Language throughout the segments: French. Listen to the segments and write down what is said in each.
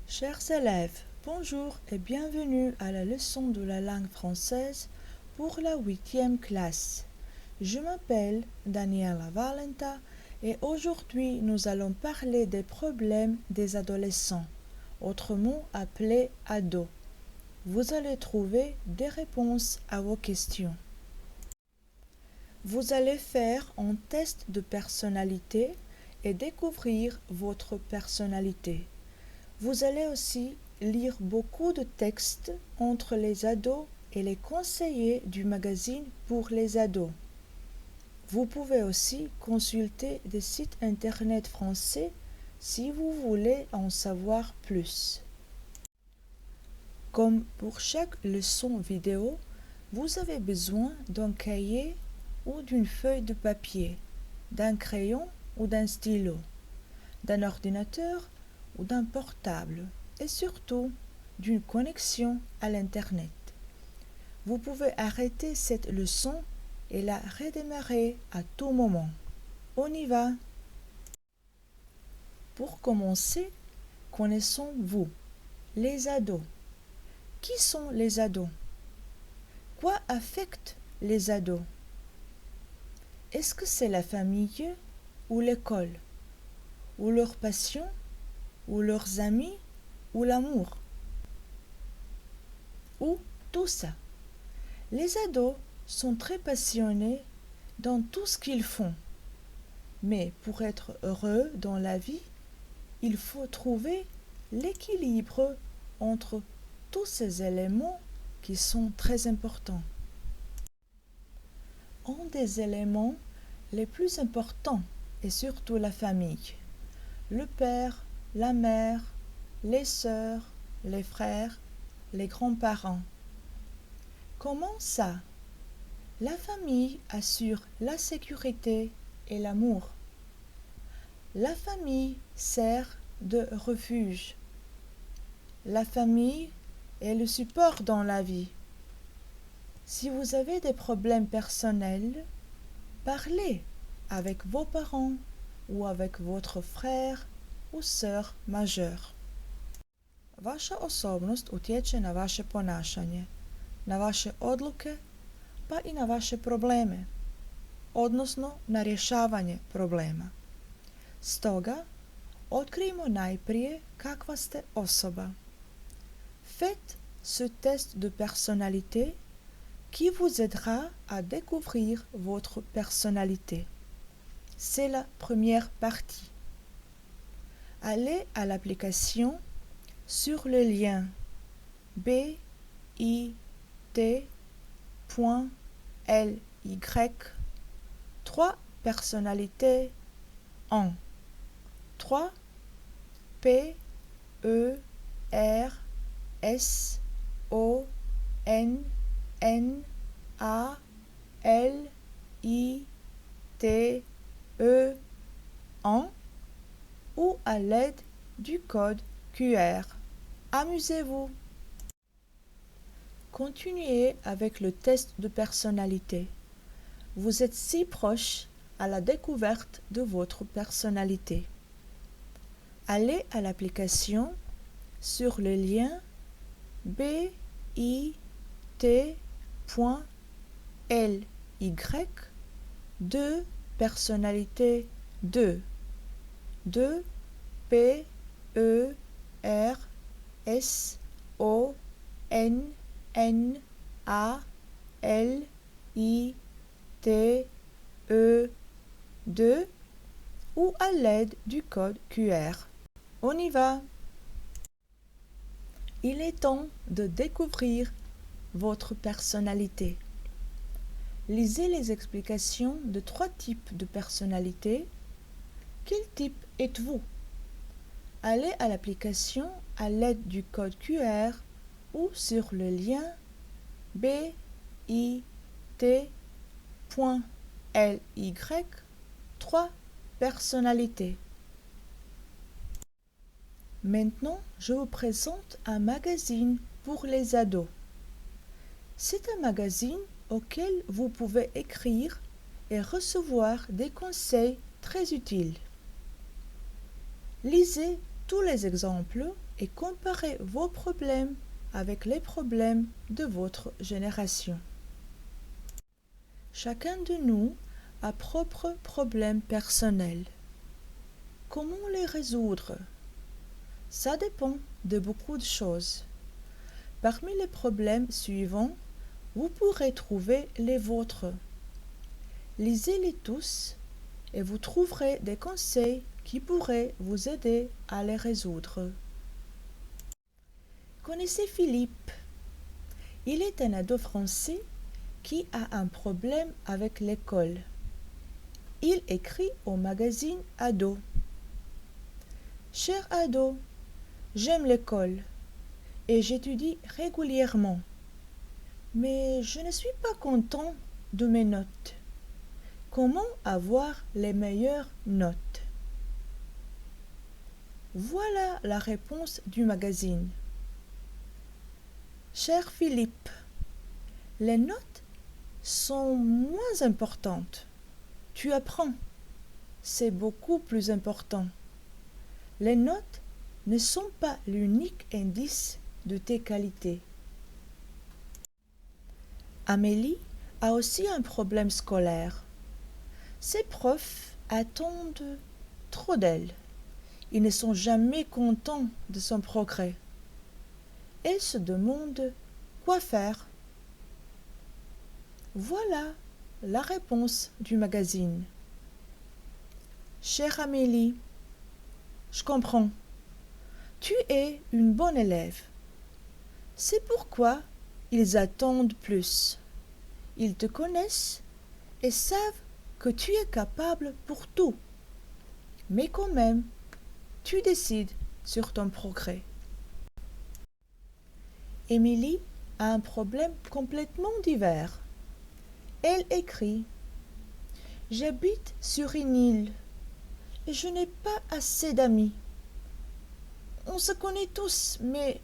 Chers élèves, bonjour et bienvenue à la leçon de la langue française pour la 8e classe. Je m'appelle Daniela Valenta et aujourd'hui nous allons parler des problèmes des adolescents, autrement appelés ados. Vous allez trouver des réponses à vos questions. Vous allez faire un test de personnalité et découvrir votre personnalité. Vous allez aussi lire beaucoup de textes entre les ados et les conseillers du magazine pour les ados. Vous pouvez aussi consulter des sites internet français si vous voulez en savoir plus. Comme pour chaque leçon vidéo, vous avez besoin d'un cahier ou d'une feuille de papier, d'un crayon ou d'un stylo, d'un ordinateur ou d'un portable et surtout d'une connexion à l'Internet. Vous pouvez arrêter cette leçon et la redémarrer à tout moment. On y va! Pour commencer, connaissons-vous les ados. Qui sont les ados? Quoi affecte les ados? Est-ce que c'est la famille ou l'école? Ou leur passion? Ou leurs amis? Ou l'amour? Ou tout ça? Les ados sont très passionnés dans tout ce qu'ils font. Mais pour être heureux dans la vie, il faut trouver l'équilibre entre tous ces éléments qui sont très importants. Un des éléments les plus importants est surtout la famille. Le père, la mère, les sœurs, les frères, les grands-parents. Comment ça? La famille assure la sécurité et l'amour. La famille sert de refuge. La famille est le support dans la vie. Si vous avez des problèmes personnels, parlez avec vos parents ou avec votre frère ou sœur majeure. Vaša osobnost utječe na vaše ponašanje, na vaše odluke, pa i na vaše probleme, odnosno na rješavanje problema. Stoga, otkrijmo najprije kakva ste osoba. Faites ce test de personnalité qui vous aidera à découvrir votre personnalité. C'est la première partie. Allez à l'application sur le lien bit.ly 3 personnalités en 3 P E R S O N N A L I T E en ou à l'aide du code QR. Amusez-vous! Continuez avec le test de personnalité. Vous êtes si proche à la découverte de votre personnalité. Allez à l'application sur le lien bit.ly 2 personnalités 2 P E R S O N N A L I T E 2 ou à l'aide du code QR. On y va! Il est temps de découvrir votre personnalité. Lisez les explications de 3 types de personnalité. Quel type êtes-vous? Allez à l'application à l'aide du code QR ou sur le lien bit.ly 3 personnalités. Maintenant, je vous présente un magazine pour les ados. C'est un magazine auquel vous pouvez écrire et recevoir des conseils très utiles. Lisez tous les exemples et comparez vos problèmes avec les problèmes de votre génération. Chacun de nous a propres problèmes personnels. Comment les résoudre? Ça dépend de beaucoup de choses. Parmi les problèmes suivants, vous pourrez trouver les vôtres. Lisez-les tous et vous trouverez des conseils qui pourraient vous aider à les résoudre. Connaissez Philippe. Il est un ado français qui a un problème avec l'école. Il écrit au magazine Ado. Cher ado, j'aime l'école et j'étudie régulièrement, mais je ne suis pas content de mes notes. Comment avoir les meilleures notes? Voilà la réponse du magazine. Cher Philippe, les notes sont moins importantes. Tu apprends. C'est beaucoup plus important. Les notes ne sont pas l'unique indice de tes qualités. Amélie a aussi un problème scolaire. Ses profs attendent trop d'elle. Ils ne sont jamais contents de son progrès. Elle se demande quoi faire. Voilà la réponse du magazine. Chère Amélie, je comprends. Tu es une bonne élève. C'est pourquoi ils attendent plus. Ils te connaissent et savent que tu es capable pour tout. Mais quand même, tu décides sur ton progrès. Émilie a un problème complètement divers. Elle écrit: j'habite sur une île et je n'ai pas assez d'amis. On se connaît tous, mais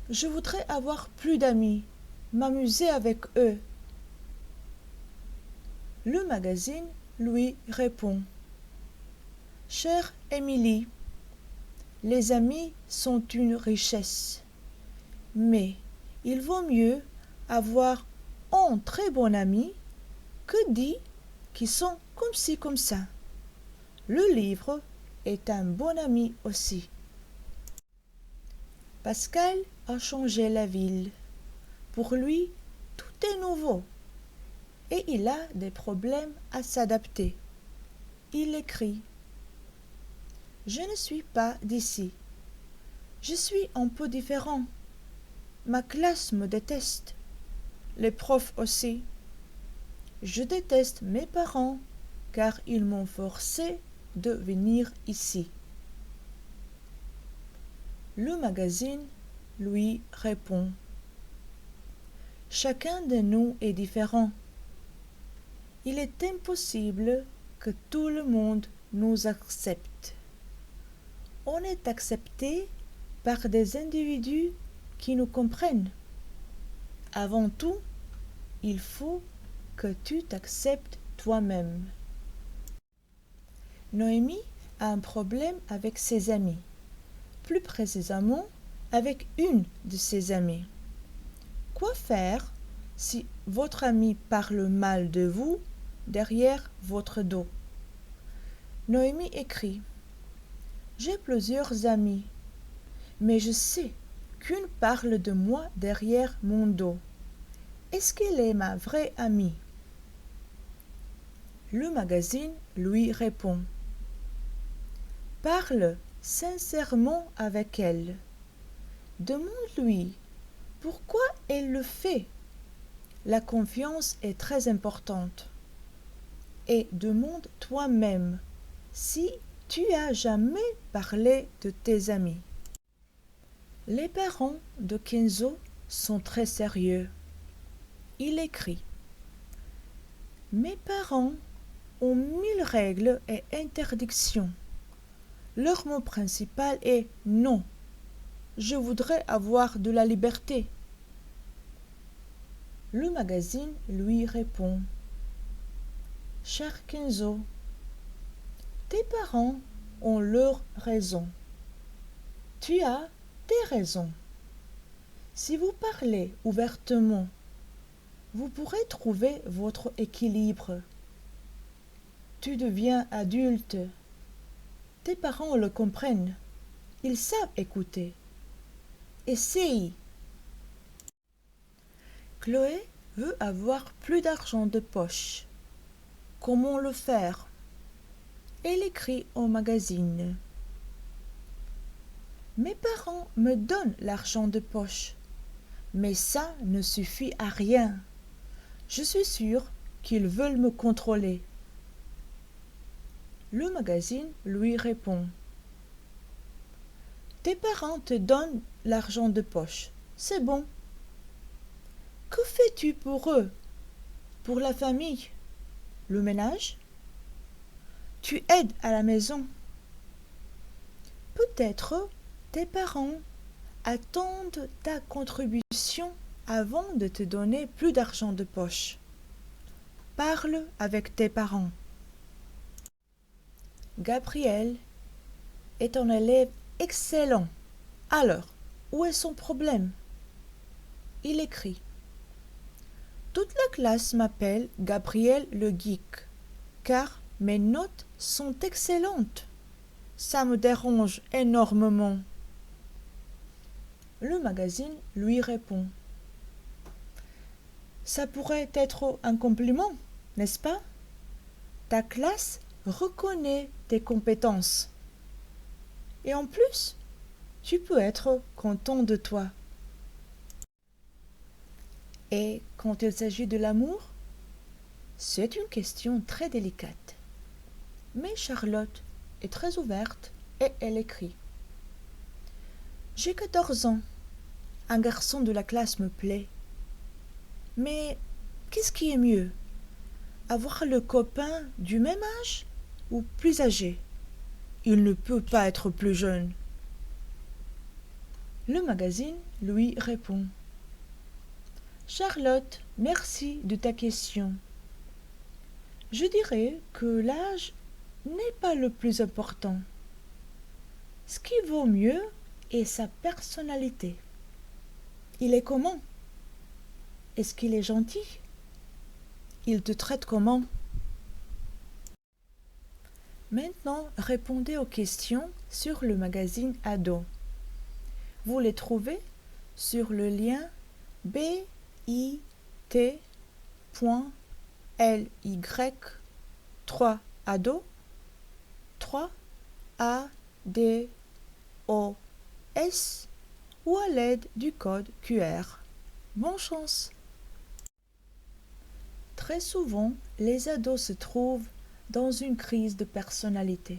je voudrais avoir plus d'amis, m'amuser avec eux. Le magazine lui répond: chère Émilie, les amis sont une richesse, mais il vaut mieux avoir un très bon ami que 10 qui sont comme ci comme ça. Le livre est un bon ami aussi. Pascal a changé la ville. Pour lui, tout est nouveau et il a des problèmes à s'adapter. Il écrit: je ne suis pas d'ici. Je suis un peu différent. Ma classe me déteste. Les profs aussi. Je déteste mes parents car ils m'ont forcé de venir ici. Le magazine lui répond: chacun de nous est différent. Il est impossible que tout le monde nous accepte. On est accepté par des individus qui nous comprennent. Avant tout, il faut que tu t'acceptes toi-même. Noémie a un problème avec ses amis, plus précisément avec une de ses amies. Quoi faire si votre ami parle mal de vous derrière votre dos? Noémie écrit: j'ai plusieurs amis, mais je sais qu'une parle de moi derrière mon dos. Est-ce qu'elle est ma vraie amie? Le magazine lui répond: parle sincèrement avec elle. Demande-lui pourquoi elle le fait. La confiance est très importante. Et demande toi-même si tu as jamais parlé de tes amis. Les parents de Kenzo sont très sérieux. Il écrit: mes parents ont 1000 règles et interdictions. Leur mot principal est non. Je voudrais avoir de la liberté. Le magazine lui répond: cher Kenzo, tes parents ont leur raison. Tu as des raisons. Si vous parlez ouvertement, vous pourrez trouver votre équilibre. Tu deviens adulte. Tes parents le comprennent. Ils savent écouter. Essaye. Chloé veut avoir plus d'argent de poche. Comment le faire? Elle écrit au magazine. Mes parents me donnent l'argent de poche, mais ça ne suffit à rien. Je suis sûre qu'ils veulent me contrôler. Le magazine lui répond. Tes parents te donnent l'argent de poche, c'est bon. Que fais-tu pour eux? Pour la famille? Le ménage? Tu aides à la maison? Peut-être tes parents attendent ta contribution avant de te donner plus d'argent de poche. Parle avec tes parents. Gabriel est un élève excellent. Alors, où est son problème? Il écrit. Toute la classe m'appelle Gabriel le geek, car mes notes sont excellentes. Ça me dérange énormément. Le magazine lui répond. Ça pourrait être un compliment, n'est-ce pas? Ta classe reconnaît tes compétences. Et en plus, tu peux être content de toi. Et quand il s'agit de l'amour, c'est une question très délicate. Mais Charlotte est très ouverte et elle écrit. J'ai 14 ans. Un garçon de la classe me plaît. Mais qu'est-ce qui est mieux? Avoir le copain du même âge ou plus âgé? Il ne peut pas être plus jeune. Le magazine lui répond. Charlotte, merci de ta question. Je dirais que l'âge n'est pas le plus important. Ce qui vaut mieux est sa personnalité. Il est comment? Est-ce qu'il est gentil? Il te traite comment? Maintenant, répondez aux questions sur le magazine Ado. Vous les trouvez sur le lien bit.ly/ado 3ADOS ou à l'aide du code QR. Bonne chance! Très souvent, les ados se trouvent dans une crise de personnalité.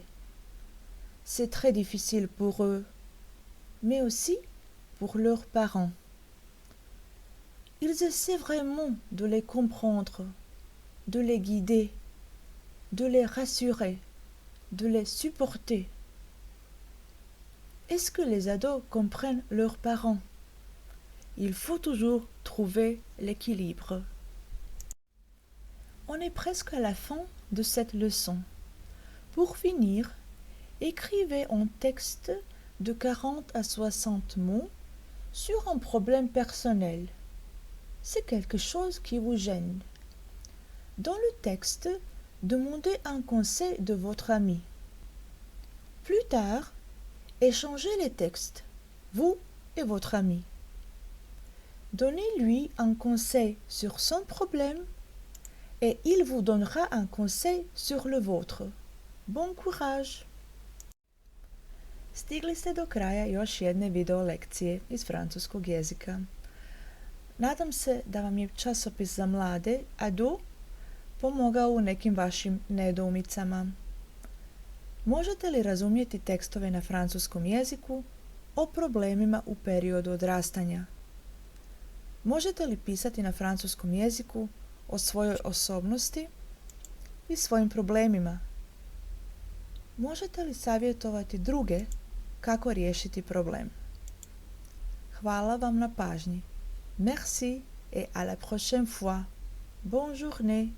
C'est très difficile pour eux, mais aussi pour leurs parents. Ils essaient vraiment de les comprendre, de les guider, de les rassurer, de les supporter. Est-ce que les ados comprennent leurs parents? Il faut toujours trouver l'équilibre. On est presque à la fin de cette leçon. Pour finir, écrivez un texte de 40 à 60 mots sur un problème personnel. C'est quelque chose qui vous gêne. Dans le texte, demandez un conseil de votre ami. Plus tard, échangez les textes, vous et votre ami. Donnez-lui un conseil sur son problème et il vous donnera un conseil sur le vôtre. Bon courage! Stigli ste do kraja još jedne video lekcije iz francuskog jezika. Nadam se da vam je časopis za mlade Ado pomogao u nekim vašim nedoumicama. Možete li razumjeti tekstove na francuskom jeziku o problemima u periodu odrastanja? Možete li pisati na francuskom jeziku o svojoj osobnosti i svojim problemima? Možete li savjetovati druge kako riješiti problem? Hvala vam na pažnji. Merci et à la prochaine fois. Bonne journée.